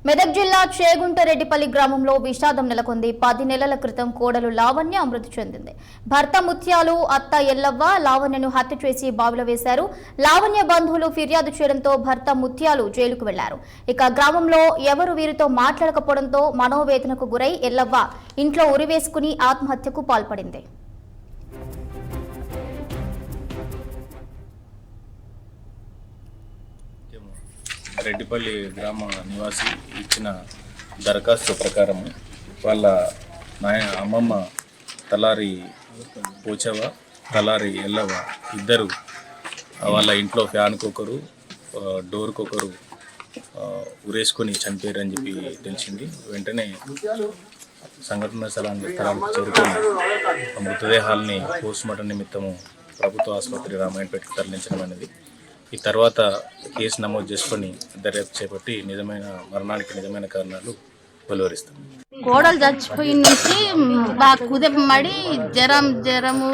మెదక్ జిల్లా చేగుంటరెడ్డిపల్లి గ్రామంలో విషాదం నెలకొంది. 10 నెలల క్రితం కోడలు లావణ్య మృతి చెందింది. భర్త ముత్యాలు, అత్త ఎల్లవ్వ లావణ్యను హత్య చేసి బావిలో వేశారు. లావణ్య బంధువులు ఫిర్యాదు చేయడంతో భర్త ముత్యాలు జైలుకు వెళ్లారు. ఇక గ్రామంలో ఎవరు వీరితో మాట్లాడకపోవడంతో మనోవేదనకు గురై ఎల్లవ్వ ఇంట్లో ఉరివేసుకుని ఆత్మహత్యకు పాల్పడింది. రెడ్డిపల్లి గ్రామ నివాసి ఇచ్చిన దరఖాస్తు ప్రకారం వాళ్ళ అమ్మమ్మ తలారి పోచవ, తలారి ఎల్లవ ఇద్దరు వాళ్ళ ఇంట్లో ఫ్యాన్కి ఒకరు, డోర్కి ఒకరు ఉరేసుకొని చనిపోయారని చెప్పి తెలిసింది. వెంటనే సంఘటన స్థలానికి చేరుకొని మృతదేహాలని పోస్ట్మార్టం నిమిత్తము ప్రభుత్వ ఆసుపత్రి రామాయణపేటకు తరలించడం అనేది. ఈ తర్వాత కేసు నమోదు చేసుకొని దర్యాప్తు చేపట్టి మరణానికి నిజమైన కారణాలు వెలువరిస్తాం. కోడలు చచ్చిపోయిన నుంచి బాగా కుదపమడి జ్వరము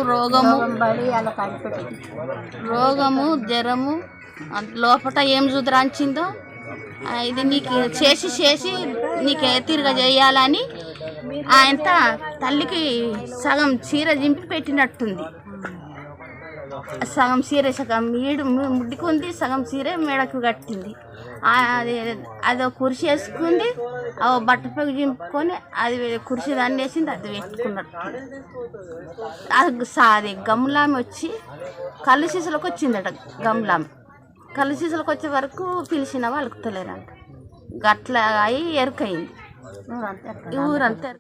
జ్వరము లోపల ఏం చూదరాంచిందో ఇది నీకు చేసి నీకు తిరగ చేయాలని ఆయన తల్లికి సగం చీర జింపి పెట్టినట్టుంది. సగం చీర సగం ముడ్డుకుంది, సగం చీర మెడకు కట్టింది. అది కుర్చీ వేసుకుంది, బట్టపైకి చింపుకొని అది కుర్చీ దాన్ని వేసింది, అది పెట్టుకున్నట్టు. అది గమ్లామె వచ్చి కళ్ళు సీసలకు వచ్చిందట. గమ్లామె కళ్ళు సీసలకు వచ్చే వరకు పిలిచిన వాళ్ళకు తెలియదంట. గట్ల అయి ఎరుకయింది ఊరంతా.